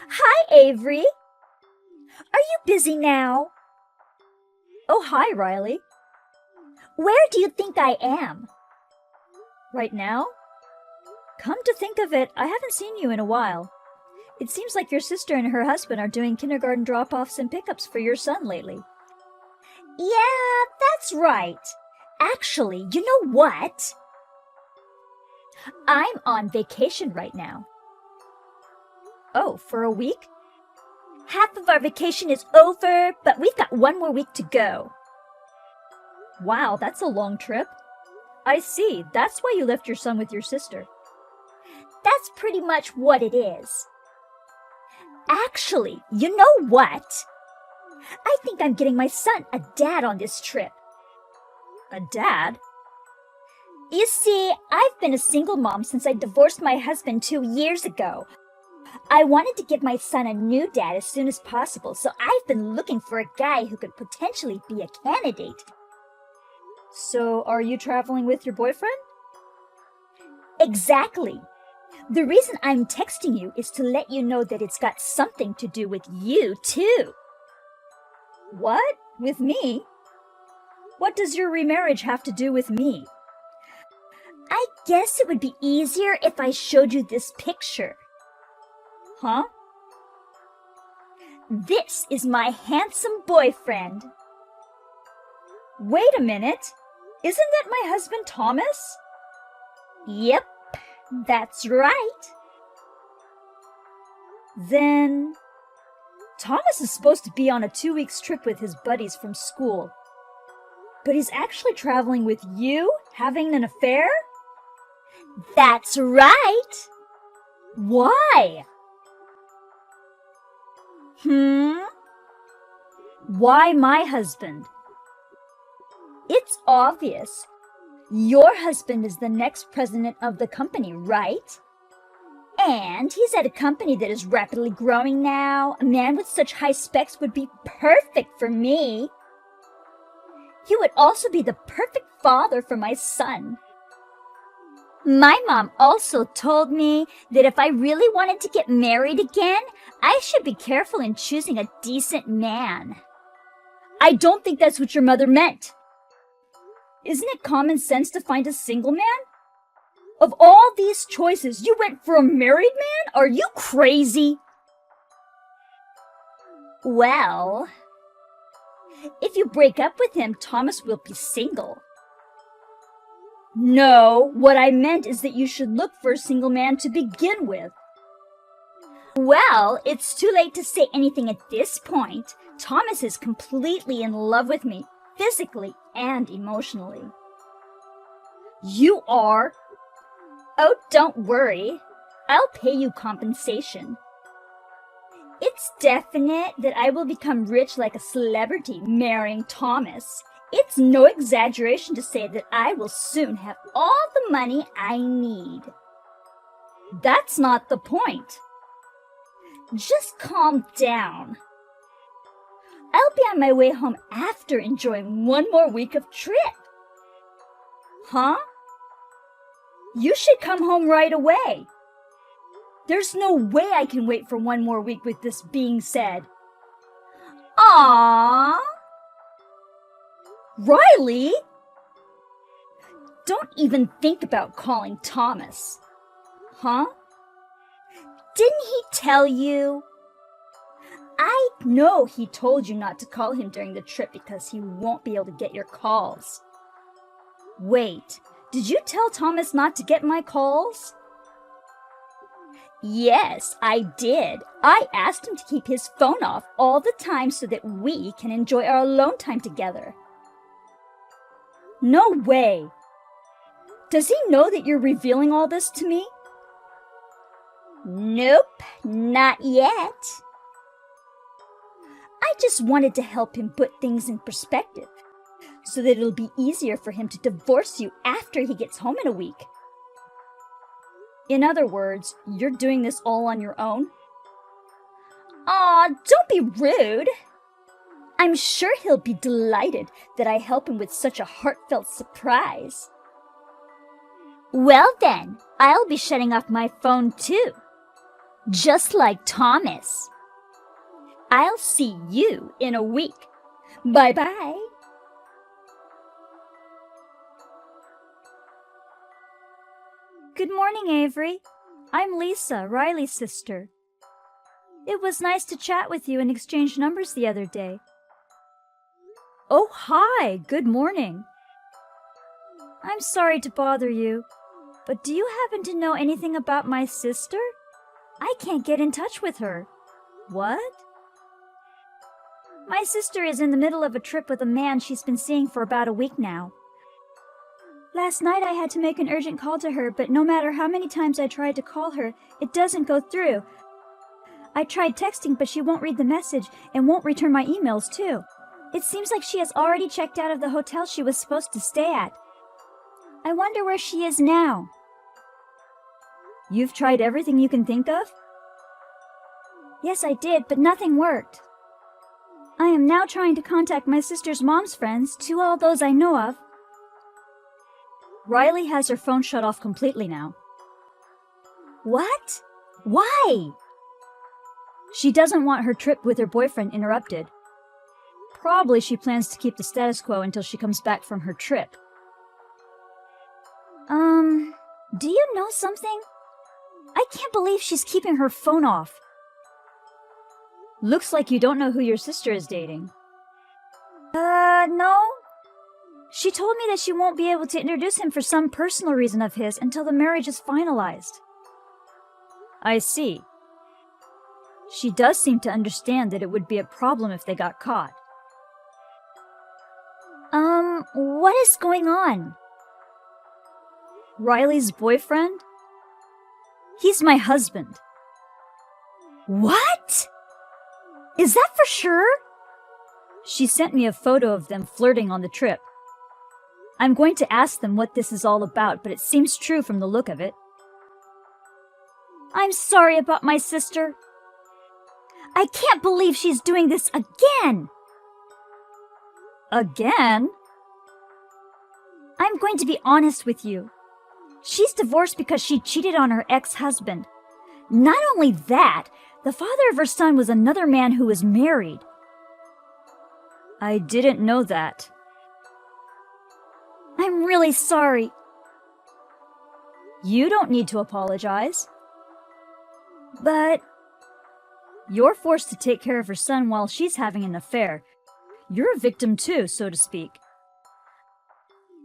Hi, Avery. Are you busy now? Oh, hi, Riley. Where do you think I am? Right now? Come to think of it, I haven't seen you in a while. It seems like your sister and her husband are doing kindergarten drop-offs and pickups for your son lately. Yeah, that's right. Actually, you know what? I'm on vacation right now. Oh, for a week? Half of our vacation is over, but we've got one more week to go. Wow, that's a long trip. I see, that's why you left your son with your sister. That's pretty much what it is. Actually, you know what? I think I'm getting my son a dad on this trip. A dad? You see, I've been a single mom since I divorced my husband 2 years ago. I wanted to give my son a new dad as soon as possible, so I've been looking for a guy who could potentially be a candidate. So, are you traveling with your boyfriend? Exactly. The reason I'm texting you is to let you know that it's got something to do with you, too. What? With me? What does your remarriage have to do with me? I guess it would be easier if I showed you this picture. Huh? This is my handsome boyfriend. Wait a minute. Isn't that my husband Thomas? Yep, that's right. Then Thomas is supposed to be on a 2-week trip with his buddies from school. But he's actually traveling with you, having an affair? That's right. Why? Why my husband? It's obvious. Your husband is the next president of the company, right? And he's at a company that is rapidly growing now. A man with such high specs would be perfect for me. He would also be the perfect father for my son. My mom also told me that if I really wanted to get married again, I should be careful in choosing a decent man. I don't think that's what your mother meant. Isn't it common sense to find a single man? Of all these choices, you went for a married man? Are you crazy? Well, if you break up with him, Thomas will be single. No, what I meant is that you should look for a single man to begin with. Well, it's too late to say anything at this point. Thomas is completely in love with me, physically and emotionally. You are? Oh, don't worry. I'll pay you compensation. It's definite that I will become rich like a celebrity marrying Thomas. It's no exaggeration to say that I will soon have all the money I need. That's not the point. Just calm down. I'll be on my way home after enjoying one more week of trip. Huh? You should come home right away. There's no way I can wait for one more week with this being said. Aww. Riley! Don't even think about calling Thomas. Huh? Didn't he tell you? I know he told you not to call him during the trip because he won't be able to get your calls. Wait, did you tell Thomas not to get my calls? Yes, I did. I asked him to keep his phone off all the time so that we can enjoy our alone time together. No way. Does he know that you're revealing all this to me? Nope, not yet. I just wanted to help him put things in perspective so that it'll be easier for him to divorce you after he gets home in a week. In other words, you're doing this all on your own? Aw, don't be rude. I'm sure he'll be delighted that I help him with such a heartfelt surprise. Well then, I'll be shutting off my phone too. just like Thomas. I'll see you in a week. Bye-bye. Good morning, Avery. I'm Lisa, Riley's sister. It was nice to chat with you and exchange numbers the other day. Oh, hi. Good morning. I'm sorry to bother you, but do you happen to know anything about my sister? I can't get in touch with her. What? My sister is in the middle of a trip with a man she's been seeing for about a week now. Last night I had to make an urgent call to her, but no matter how many times I tried to call her, it doesn't go through. I tried texting, but she won't read the message and won't return my emails too. It seems like she has already checked out of the hotel she was supposed to stay at. I wonder where she is now. You've tried everything you can think of? Yes, I did, but nothing worked. I am now trying to contact my sister's mom's friends, to all those I know of. Riley has her phone shut off completely now. What? Why? She doesn't want her trip with her boyfriend interrupted. Probably she plans to keep the status quo until she comes back from her trip. Do you know something? I can't believe she's keeping her phone off. Looks like you don't know who your sister is dating. No. She told me that she won't be able to introduce him for some personal reason of his until the marriage is finalized. I see. She does seem to understand that it would be a problem if they got caught. What is going on? Riley's boyfriend? He's my husband. What? Is that for sure? She sent me a photo of them flirting on the trip. I'm going to ask them what this is all about, but it seems true from the look of it. I'm sorry about my sister. I can't believe she's doing this again. Again? I'm going to be honest with you. She's divorced because she cheated on her ex-husband. Not only that, the father of her son was another man who was married. I didn't know that. I'm really sorry. You don't need to apologize. But you're forced to take care of her son while she's having an affair. You're a victim too, so to speak.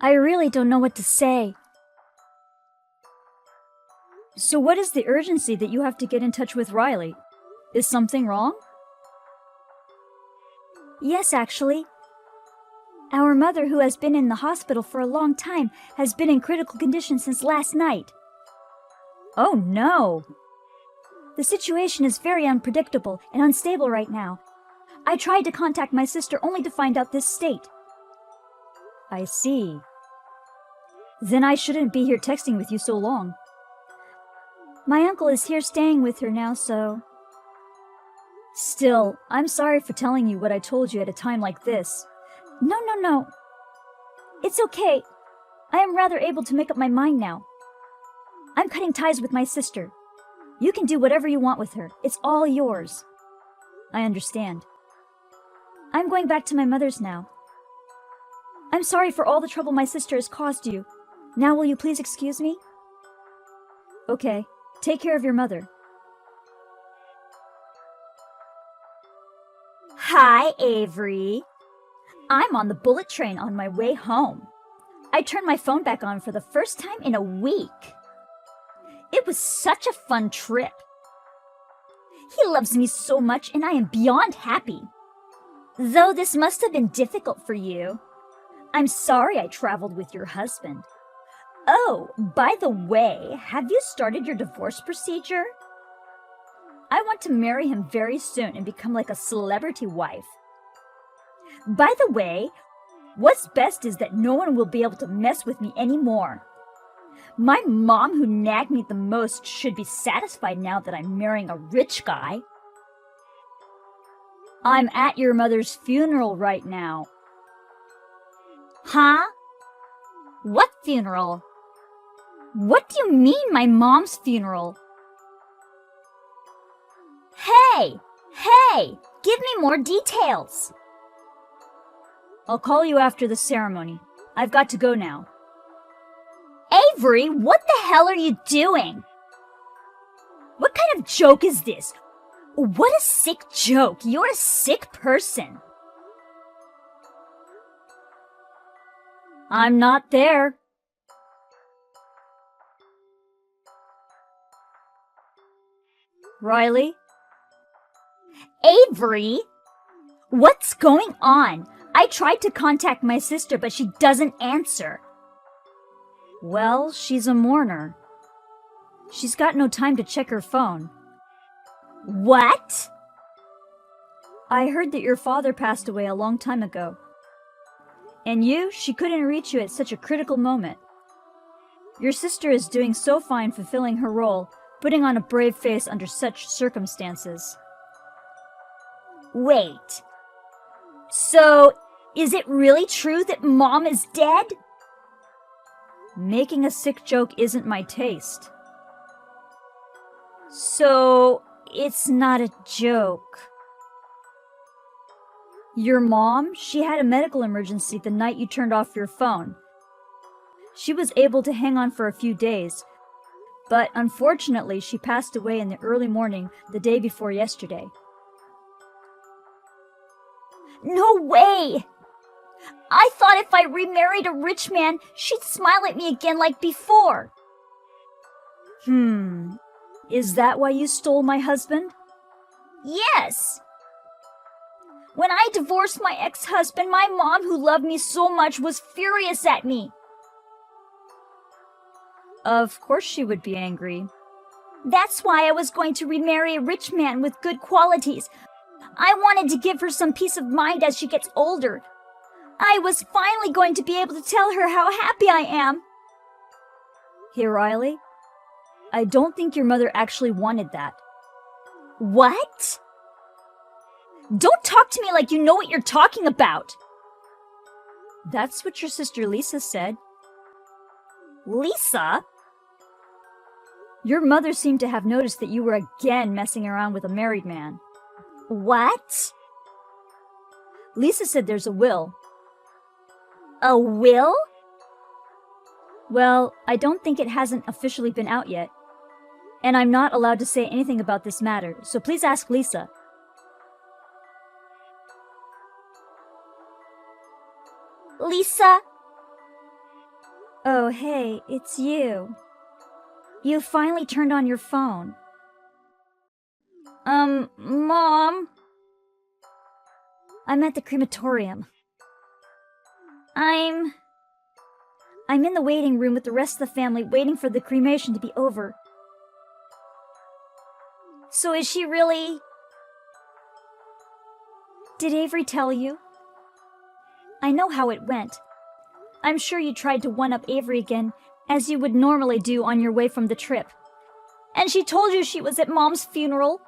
I really don't know what to say. So what is the urgency that you have to get in touch with Riley? Is something wrong? Yes, actually. Our mother, who has been in the hospital for a long time, has been in critical condition since last night. Oh no! The situation is very unpredictable and unstable right now. I tried to contact my sister only to find out this state. I see. Then I shouldn't be here texting with you so long. My uncle is here staying with her now, so... Still, I'm sorry for telling you what I told you at a time like this. No. It's okay. I am rather able to make up my mind now. I'm cutting ties with my sister. You can do whatever you want with her. It's all yours. I understand. I'm going back to my mother's now. I'm sorry for all the trouble my sister has caused you. Now will you please excuse me? Okay. Take care of your mother. Hi, Avery. I'm on the bullet train on my way home. I turned my phone back on for the first time in a week. It was such a fun trip. He loves me so much and I am beyond happy. Though this must have been difficult for you. I'm sorry I traveled with your husband. Oh, by the way, have you started your divorce procedure? I want to marry him very soon and become like a celebrity wife. By the way, what's best is that no one will be able to mess with me anymore. My mom, who nagged me the most, should be satisfied now that I'm marrying a rich guy. I'm at your mother's funeral right now. Huh? What funeral? What do you mean, my mom's funeral? Hey! Give me more details. I'll call you after the ceremony. I've got to go now. Avery, what the hell are you doing? What kind of joke is this? What a sick joke. You're a sick person. I'm not there. Riley? Avery? What's going on? I tried to contact my sister, but she doesn't answer. Well, she's a mourner. She's got no time to check her phone. What? I heard that your father passed away a long time ago. And she couldn't reach you at such a critical moment. Your sister is doing so fine fulfilling her role, putting on a brave face under such circumstances. Wait. So, is it really true that Mom is dead? Making a sick joke isn't my taste. So, it's not a joke. Your mom, she had a medical emergency the night you turned off your phone. She was able to hang on for a few days, but unfortunately she passed away in the early morning the day before yesterday. No way! I thought if I remarried a rich man, she'd smile at me again like before. Is that why you stole my husband? Yes. When I divorced my ex-husband, my mom, who loved me so much, was furious at me. Of course she would be angry. That's why I was going to remarry a rich man with good qualities. I wanted to give her some peace of mind as she gets older. I was finally going to be able to tell her how happy I am. Hey, Riley, I don't think your mother actually wanted that. What? Don't talk to me like you know what you're talking about. That's what your sister Lisa said. Lisa? Your mother seemed to have noticed that you were again messing around with a married man. What? Lisa said there's a will. A will? Well, I don't think it hasn't officially been out yet. And I'm not allowed to say anything about this matter, so please ask Lisa. Lisa? Oh, hey, it's you. You finally turned on your phone. Mom? I'm at the crematorium. I'm in the waiting room with the rest of the family waiting for the cremation to be over. So is she really... Did Avery tell you? I know how it went. I'm sure you tried to one-up Avery again, as you would normally do on your way from the trip. And she told you she was at Mom's funeral?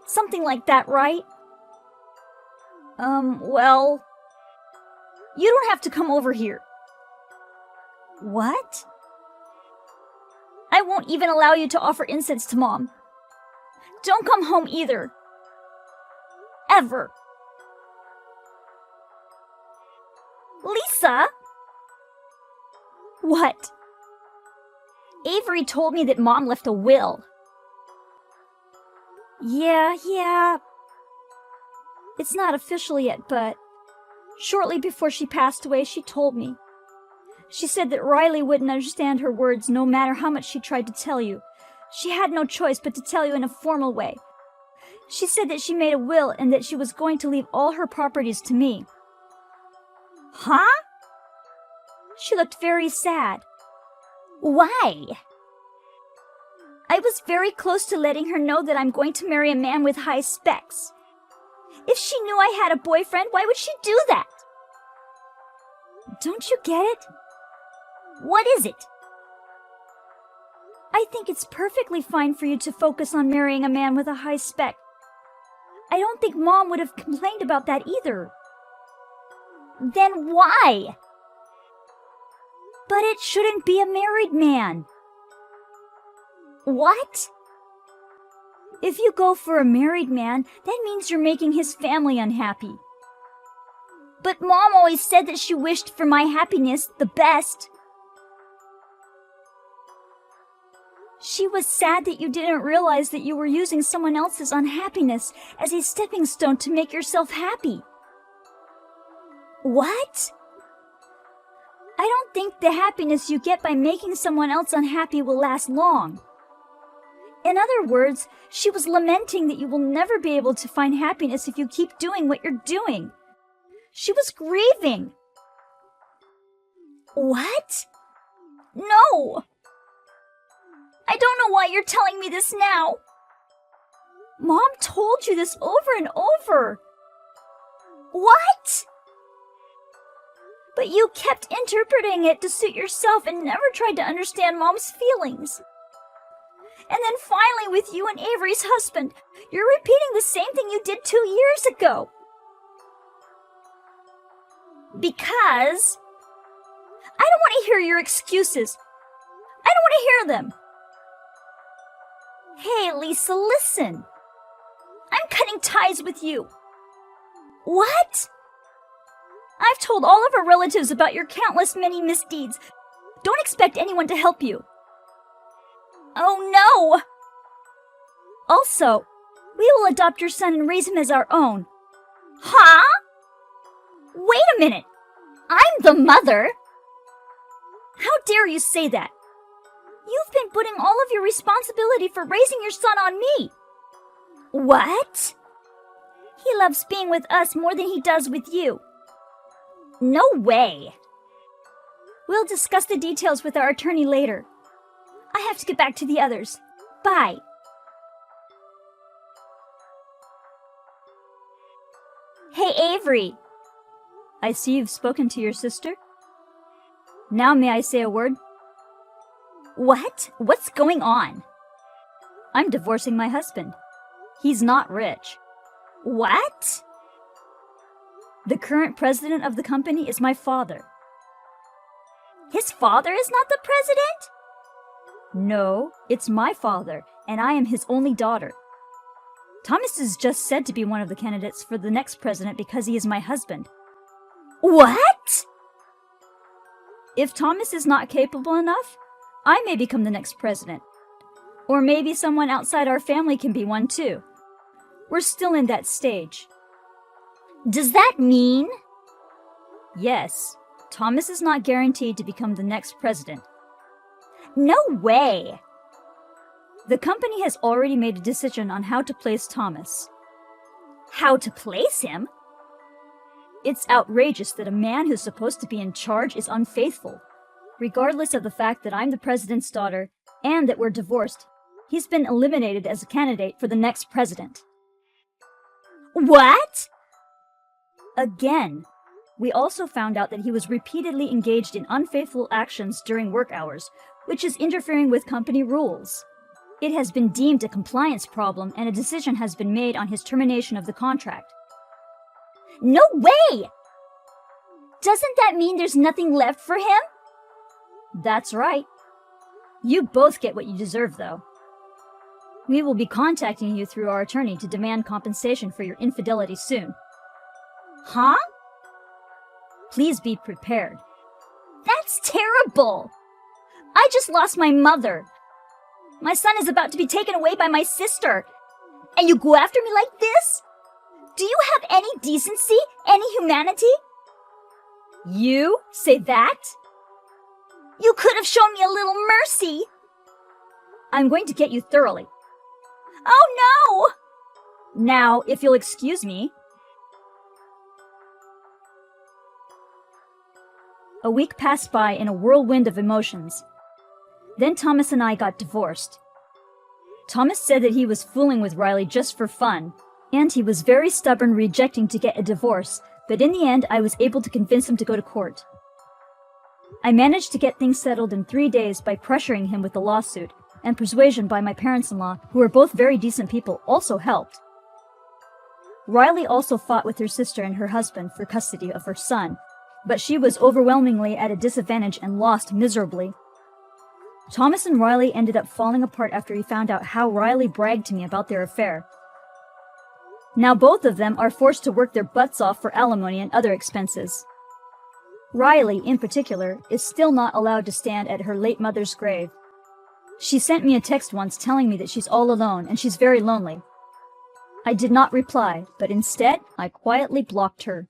Something like that, right? Well... You don't have to come over here. What? I won't even allow you to offer incense to Mom. Don't come home either. Ever. Lisa? What? Avery told me that Mom left a will. Yeah. It's not official yet, but shortly before she passed away, she told me. She said that Riley wouldn't understand her words no matter how much she tried to tell you. She had no choice but to tell you in a formal way. She said that she made a will and that she was going to leave all her properties to me. Huh? She looked very sad. Why? I was very close to letting her know that I'm going to marry a man with high specs. If she knew I had a boyfriend, why would she do that? Don't you get it? What is it? I think it's perfectly fine for you to focus on marrying a man with a high spec. I don't think Mom would have complained about that either. Then why? But it shouldn't be a married man. What? If you go for a married man, that means you're making his family unhappy. But Mom always said that she wished for my happiness the best. She was sad that you didn't realize that you were using someone else's unhappiness as a stepping stone to make yourself happy. What? I don't think the happiness you get by making someone else unhappy will last long. In other words, she was lamenting that you will never be able to find happiness if you keep doing what you're doing. She was grieving. What? No! I don't know why you're telling me this now. Mom told you this over and over. What? But you kept interpreting it to suit yourself and never tried to understand Mom's feelings. And then finally with you and Avery's husband, you're repeating the same thing you did 2 years ago. Because I don't want to hear your excuses. I don't want to hear them. Hey, Lisa, listen. I'm cutting ties with you. What? I've told all of our relatives about your countless many misdeeds. Don't expect anyone to help you. Oh no! Also, we will adopt your son and raise him as our own. Huh? Wait a minute. I'm the mother. How dare you say that? You've been putting all of your responsibility for raising your son on me. What? He loves being with us more than he does with you. No way. We'll discuss the details with our attorney later. I have to get back to the others. Bye. Hey, Avery. I see you've spoken to your sister. Now may I say a word? What? What's going on? I'm divorcing my husband. He's not rich. What? The current president of the company is my father. His father is not the president? No, it's my father, and I am his only daughter. Thomas is just said to be one of the candidates for the next president because he is my husband. What? If Thomas is not capable enough, I may become the next president. Or maybe someone outside our family can be one too. We're still in that stage. Does that mean? Yes, Thomas is not guaranteed to become the next president. No way! The company has already made a decision on how to place Thomas. How to place him? It's outrageous that a man who's supposed to be in charge is unfaithful. Regardless of the fact that I'm the president's daughter and that we're divorced, he's been eliminated as a candidate for the next president. What? Again, we also found out that he was repeatedly engaged in unfaithful actions during work hours, which is interfering with company rules. It has been deemed a compliance problem and a decision has been made on his termination of the contract. No way! Doesn't that mean there's nothing left for him? That's right. You both get what you deserve, though. We will be contacting you through our attorney to demand compensation for your infidelity soon. Huh? Please be prepared. That's terrible! I just lost my mother. My son is about to be taken away by my sister. And you go after me like this? Do you have any decency? Any humanity? You say that? You could have shown me a little mercy. I'm going to get you thoroughly. Oh no! Now, if you'll excuse me. A week passed by in a whirlwind of emotions. Then Thomas and I got divorced. Thomas said that he was fooling with Riley just for fun, and he was very stubborn, rejecting to get a divorce, but in the end I was able to convince him to go to court. I managed to get things settled in 3 days by pressuring him with the lawsuit, and persuasion by my parents-in-law, who were both very decent people, also helped. Riley also fought with her sister and her husband for custody of her son, but she was overwhelmingly at a disadvantage and lost miserably. Thomas and Riley ended up falling apart after he found out how Riley bragged to me about their affair. Now both of them are forced to work their butts off for alimony and other expenses. Riley, in particular, is still not allowed to stand at her late mother's grave. She sent me a text once telling me that she's all alone and she's very lonely. I did not reply, but instead, I quietly blocked her.